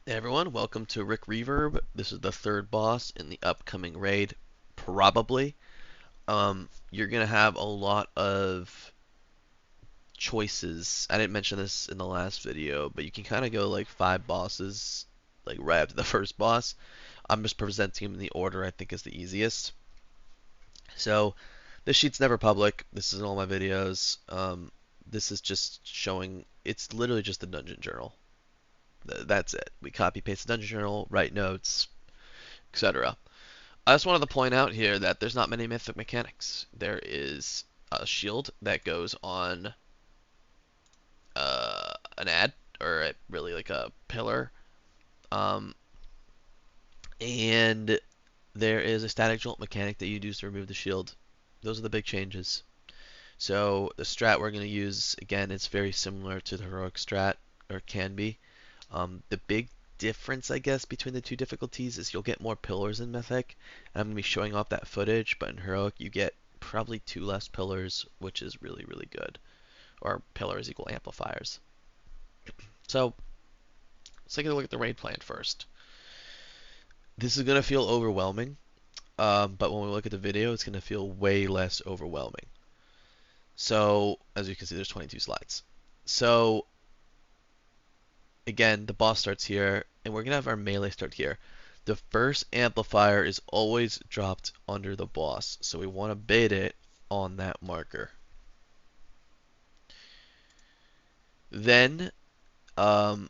Hey everyone, welcome to Reverb. This is the third boss in the upcoming raid, probably. You're gonna have a lot of choices. I didn't mention this in the last video, but you can kind of go like 5 bosses, like right after the first boss. I'm just presenting them in the order I think is the easiest. So, this sheet's never public. This is in all my videos. This is just showing, it's literally just the dungeon journal. That's it. We copy paste the dungeon journal, write notes, etc. I just wanted to point out here that there's not many mythic mechanics. There is a shield that goes on an ad, or really like a pillar, um, and there is a static jolt mechanic that you use to remove the shield. Those are the big changes. So the strat we're going to use, again, it's very similar to the heroic strat, or can be. The big difference, I guess, between the two difficulties is you'll get more pillars in Mythic, and I'm going to be showing off that footage, but in Heroic you get probably 2 less pillars, which is really, really good. Or pillars equal amplifiers. So, let's take a look at the raid plan first. This is going to feel overwhelming, but when we look at the video, it's going to feel way less overwhelming. So, as you can see, there's 22 slides. So, again, the boss starts here, and we're going to have our melee start here. The first amplifier is always dropped under the boss, so we want to bait it on that marker. Then, we'll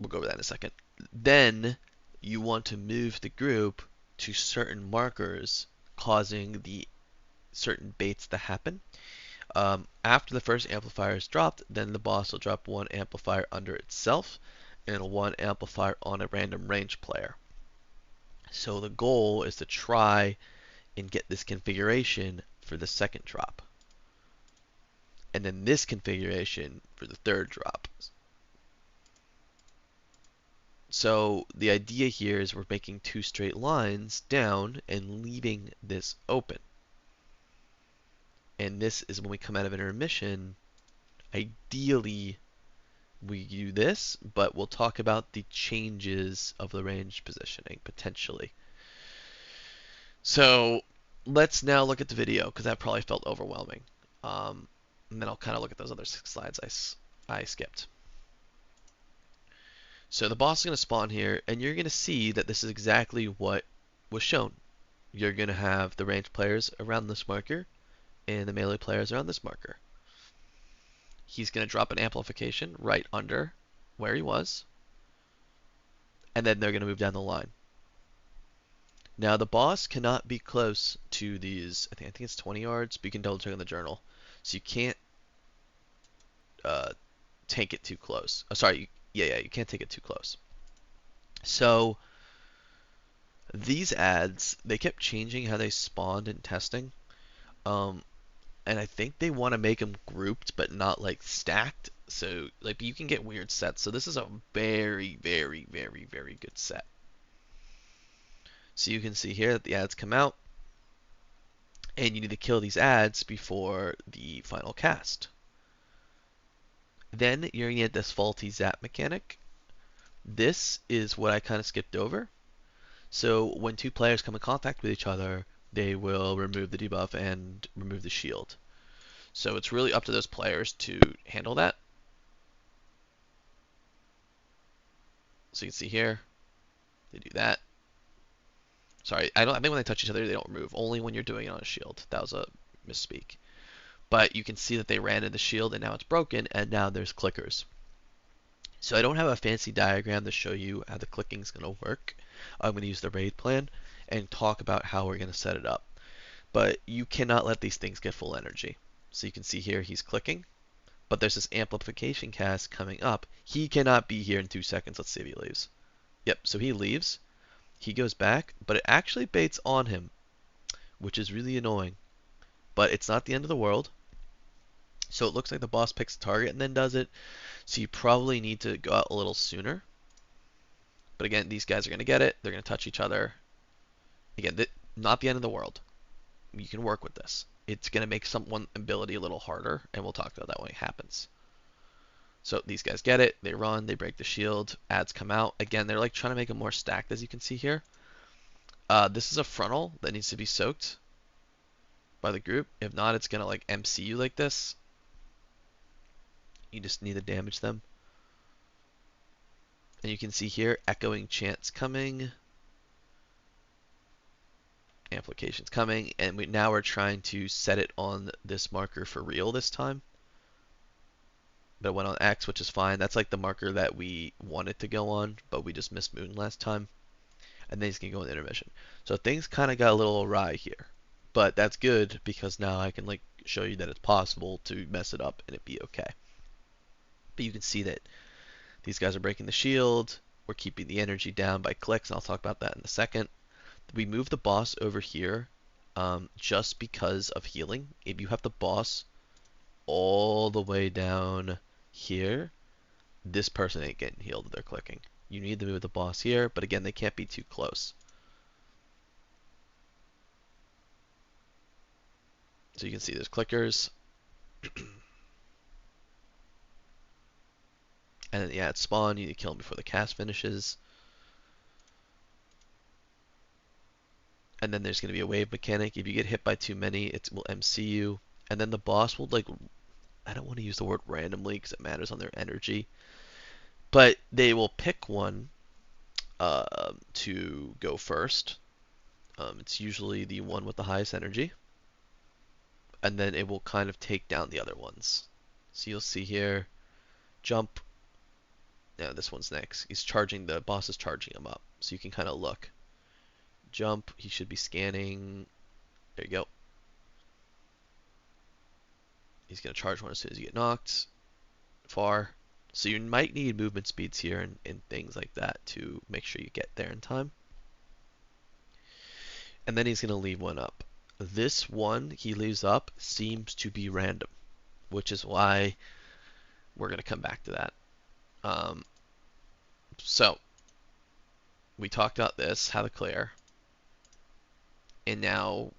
go over that in a second. Then, you want to move the group to certain markers, causing the certain baits to happen. After the first amplifier is dropped, then the boss will drop 1 amplifier under itself and 1 amplifier on a random range player. So the goal is to try and get this configuration for the second drop. And then this configuration for the third drop. So the idea here is we're making 2 straight lines down and leaving this open. And this is when we come out of intermission. Ideally, we do this, but we'll talk about the changes of the range positioning potentially. So let's now look at the video because that probably felt overwhelming. And then I'll kind of look at those other 6 slides I skipped. So the boss is going to spawn here, and you're going to see that this is exactly what was shown. You're going to have the range players around this marker, and the melee players around this marker. He's going to drop an amplification right under where he was, and then they're going to move down the line. Now the boss cannot be close to these, I think it's 20 yards, but you can double check on the journal. So you can't take it too close. Oh, sorry, you can't take it too close. So these ads, they kept changing how they spawned in testing. And I think they want to make them grouped but not like stacked. So like you can get weird sets. So this is a very, very, very, very good set. So you can see here that the ads come out, and you need to kill these ads before the final cast. Then you're going to get this faulty zap mechanic. This is what I kind of skipped over. So when 2 players come in contact with each other, they will remove the debuff and remove the shield. So it's really up to those players to handle that. So you can see here, they do that. Sorry, I think when they touch each other, they don't remove. Only when you're doing it on a shield. That was a misspeak. But you can see that they ran in the shield, and now it's broken, and now there's clickers. So I don't have a fancy diagram to show you how the clicking is going to work. I'm going to use the raid plan and talk about how we're going to set it up. But you cannot let these things get full energy. So you can see here he's clicking, but there's this amplification cast coming up. He cannot be here in 2 seconds. Let's see if he leaves. Yep, so he leaves. He goes back, but it actually baits on him, which is really annoying. But it's not the end of the world. So it looks like the boss picks a target and then does it. So you probably need to go out a little sooner. But again, these guys are going to get it. They're going to touch each other. Again, not the end of the world. You can work with this. It's going to make one ability a little harder, and we'll talk about that when it happens. So these guys get it, they run, they break the shield, ads come out. Again, they're like trying to make them more stacked, as you can see here. This is a frontal that needs to be soaked by the group. If not, it's gonna like MC you like this. You just need to damage them. And you can see here, echoing chants coming, amplifications coming, and now we're trying to set it on this marker for real this time. But it went on X, which is fine. That's like the marker that we wanted to go on, but we just missed Moon last time. And then he's going to go in intermission. So things kind of got a little awry here. But that's good because now I can like show you that it's possible to mess it up and it be okay. But you can see that these guys are breaking the shield. We're keeping the energy down by clicks, and I'll talk about that in a second. We move the boss over here just because of healing. If you have the boss all the way down here, this person ain't getting healed if they're clicking. You need to move the boss here, but again, they can't be too close. So you can see there's clickers. And then, yeah, it's spawn. You need to kill them before the cast finishes. And then there's going to be a wave mechanic. If you get hit by too many, it will MC you. And then the boss will, like, I don't want to use the word randomly because it matters on their energy. But they will pick one to go first. It's usually the one with the highest energy. And then it will kind of take down the other ones. So you'll see here, jump. Now this one's next. He's charging, the boss is charging him up. So you can kind of look. Jump, he should be scanning. There you go. He's going to charge one as soon as you get knocked. Far. So you might need movement speeds here and things like that to make sure you get there in time. And then he's going to leave one up. This one he leaves up seems to be random, which is why we're going to come back to that. So we talked about this, how to clear, and now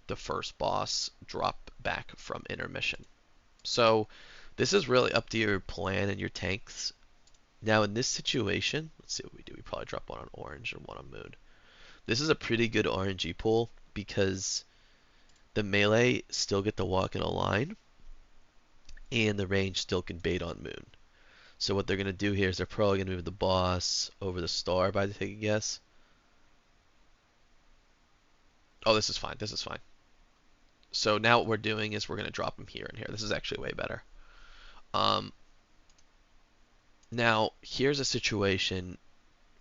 the first boss drop back from intermission. So this is really up to your plan and your tanks. Now in this situation, let's see what we do. We probably drop one on orange and one on moon. This is a pretty good RNG pool because the melee still get to walk in a line and the range still can bait on moon. So what they're going to do here is they're probably going to move the boss over the star, if I had to take a guess. Oh, this is fine. This is fine. So now what we're doing is we're going to drop him here and here. This is actually way better. Now, here's a situation.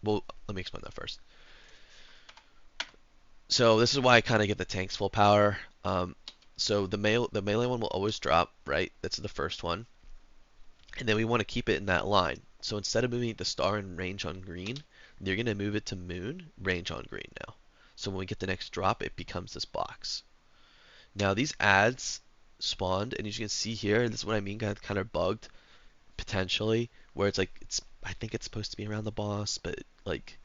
Well, let me explain that first. So this is why I kind of get the tanks full power. So the melee one will always drop, right? That's the first one. And then we want to keep it in that line. So instead of moving the star and range on green, they're going to move it to moon, range on green now. So when we get the next drop, it becomes this box. Now these ads spawned, and as you can see here, this is what I mean, kind of bugged, potentially, where it's like, I think it's supposed to be around the boss, but like,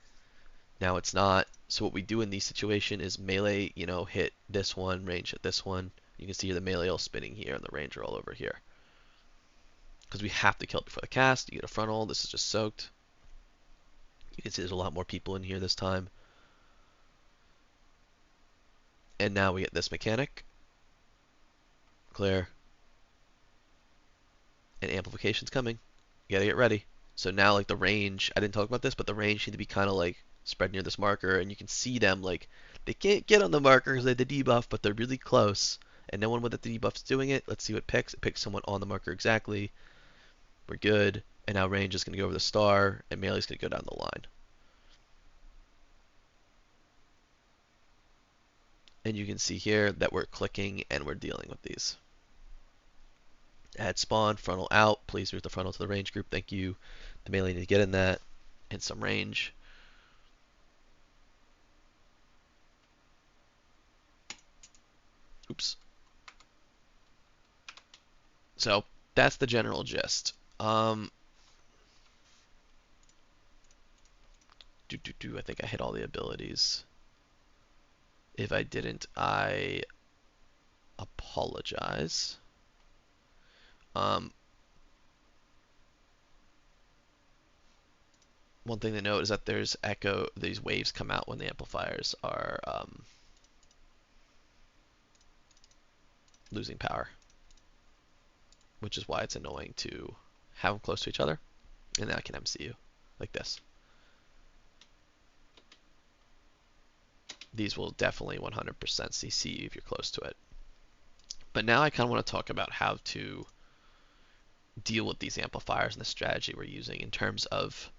now it's not. So what we do in these situations is melee, hit this one, range hit this one. You can see here the melee all spinning here, and the range are all over here. Because we have to kill it before the cast. You get a frontal. This is just soaked. You can see there's a lot more people in here this time. And now we get this mechanic. Clear. And amplification's coming. You gotta get ready. So now like the range, I didn't talk about this, but the range need to be kind of like spread near this marker, and you can see them like, they can't get on the marker because they have the debuff, but they're really close. And no one with the debuff's doing it. Let's see what it picks. It picks someone on the marker exactly. We're good. And now range is going to go over the star, and melee's going to go down the line. And you can see here that we're clicking and we're dealing with these. Add spawn, frontal out. Please move the frontal to the range group. Thank you. The melee need to get in that. And some range. Oops. So that's the general gist. I think I hit all the abilities. If I didn't, I apologize. one thing to note is that there's echo, these waves come out when the amplifiers are losing power, which is why it's annoying to have them close to each other. And then I can MCU like this. These will definitely 100% CC you if you're close to it. But now I kind of want to talk about how to deal with these amplifiers and the strategy we're using in terms of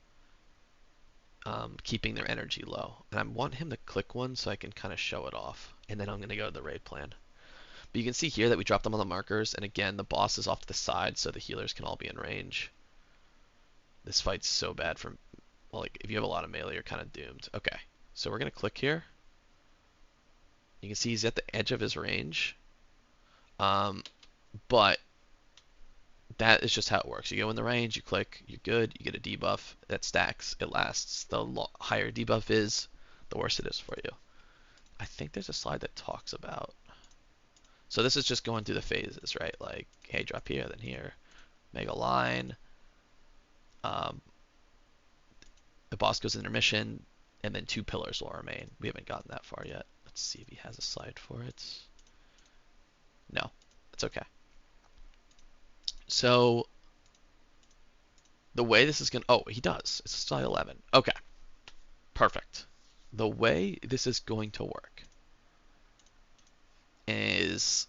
keeping their energy low. And I want him to click one so I can kind of show it off. And then I'm going to go to the raid plan. But you can see here that we dropped them on the markers. And again, the boss is off to the side so the healers can all be in range. This fight's so bad from, well, like, if you have a lot of melee, you're kind of doomed. Okay, so we're going to click here. You can see he's at the edge of his range. But that is just how it works. You go in the range, you click, you're good, you get a debuff that stacks, it lasts. The higher debuff is, the worse it is for you. I think there's a slide that talks about. So this is just going through the phases, right? Like, hey, drop here, then here. Mega line. The boss goes in intermission, and then 2 pillars will remain. We haven't gotten that far yet. Let's see if he has a slide for it. No, it's okay. So the way this is going to, oh, he does. It's slide 11. Okay, perfect. The way this is going to work is,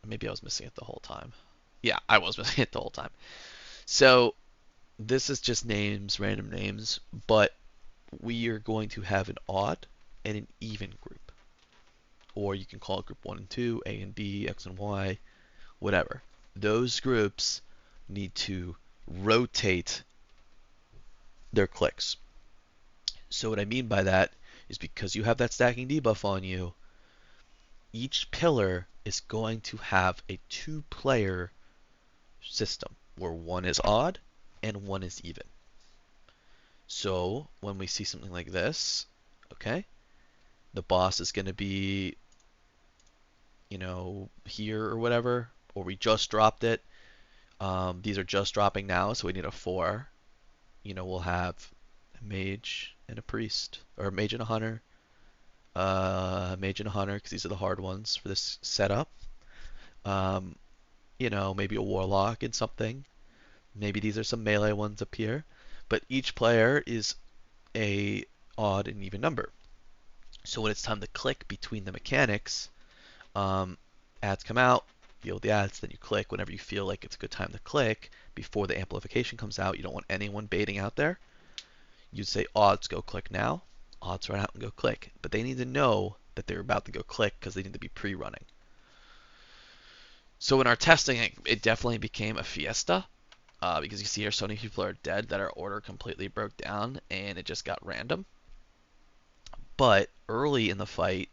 maybe I was missing it the whole time. Yeah, I was missing it the whole time. So this is just names, random names, but we are going to have an odd and an even group. Or you can call it group 1 and 2, A and B, X and Y, whatever. Those groups need to rotate their clicks. So what I mean by that is because you have that stacking debuff on you, each pillar is going to have a 2-player system where one is odd and one is even. So when we see something like this, okay, the boss is going to be, you know, here or whatever, or we just dropped it. These are just dropping now, so we need a 4. You know, we'll have a mage and a priest, or a mage and a hunter, mage and a hunter, because these are the hard ones for this setup. You know, maybe a warlock and something. Maybe these are some melee ones up here. But each player is a odd and even number. So when it's time to click between the mechanics, ads come out, deal with the ads, then you click whenever you feel like it's a good time to click before the amplification comes out. You don't want anyone baiting out there. You'd say odds, go click now. Odds run out and go click. But they need to know that they're about to go click because they need to be pre-running. So in our testing, it definitely became a fiesta. Because you see here, so many people are dead that our order completely broke down and it just got random. But early in the fight,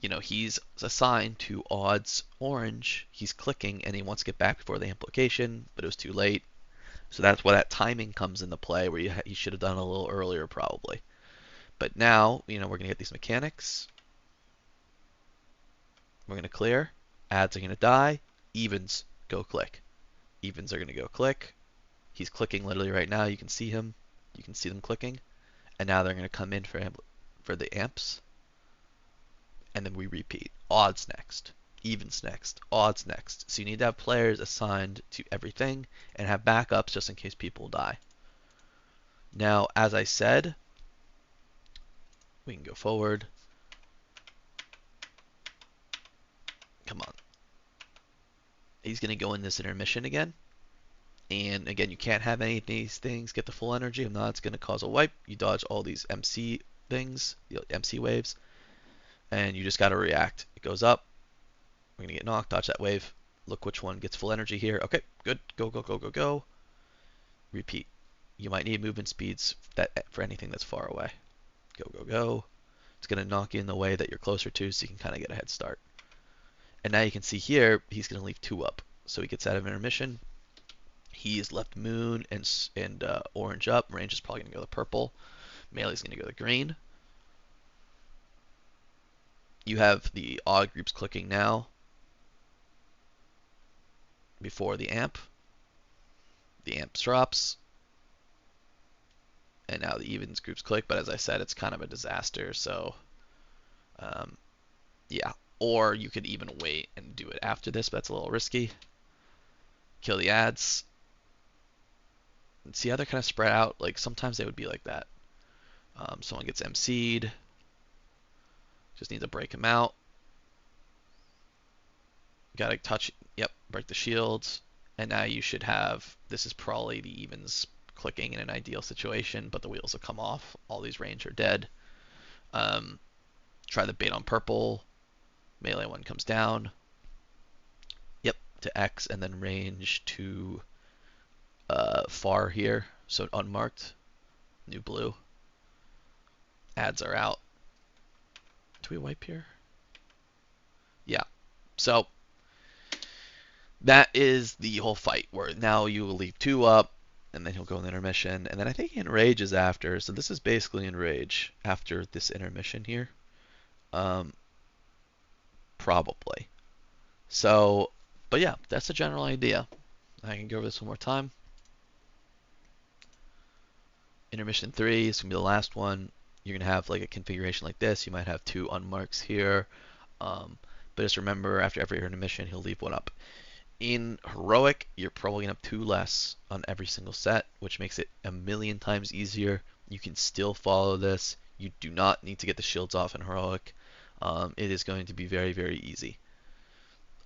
you know, he's assigned to odds orange. He's clicking and he wants to get back before the amplification, but it was too late. So that's why that timing comes into play, where you should have done it a little earlier probably. But now, you know, we're going to get these mechanics. We're going to clear. Ads are going to die. Evens, go click. Evens are going to go click. He's clicking literally right now. You can see him. You can see them clicking. And now they're going to come in for the amps. And then we repeat. Odds next. Evens next. Odds next. So you need to have players assigned to everything and have backups just in case people die. Now, as I said, we can go forward. Come on. He's going to go in this intermission again. And again, you can't have any of these things get the full energy. If not, it's going to cause a wipe. You dodge all these MC things, the MC waves. And you just got to react. It goes up. We're going to get knocked. Dodge that wave. Look which one gets full energy here. Okay, good. Go, go, go, go, go. Repeat. You might need movement speeds for anything that's far away. Go, go, go. It's going to knock you in the way that you're closer to so you can kind of get a head start. And now you can see here, he's going to leave 2 up. So he gets out of intermission. He is left moon and orange up. Range is probably going to go to purple. Melee is going to go to green. You have the odd groups clicking now before the amp. The amp drops. and now the evens groups click, but as I said, it's kind of a disaster, so um, yeah. Or you could even wait and do it after this, but that's a little risky. Kill the ads. And see how they're kind of spread out? Like sometimes they would be like that. Someone gets MC'd. Just need to break him out. Gotta touch, yep, break the shields. And now you should have, this is probably the evens clicking in an ideal situation, but the wheels will come off. All these range are dead. Try the bait on purple. Melee one comes down. Yep, to X, and then range to far here. So unmarked, new blue. Ads are out. Do we wipe here? Yeah. So that is the whole fight, where now you will leave 2 up, and then he'll go in the intermission, and then I think Enrage is after, so this is basically Enrage after this intermission here. Probably. So, but yeah, that's the general idea. I can go over this one more time. Intermission 3 is going to be the last one. You're going to have like a configuration like this. You might have 2 unmarks here. But just remember, after every intermission, he'll leave 1 up. In Heroic, you're probably going to have 2 less on every single set, which makes it a million times easier. You can still follow this. You do not need to get the shields off in Heroic. It is going to be very, very easy.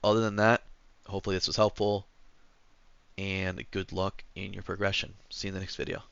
Other than that, hopefully this was helpful, and good luck in your progression. See you in the next video.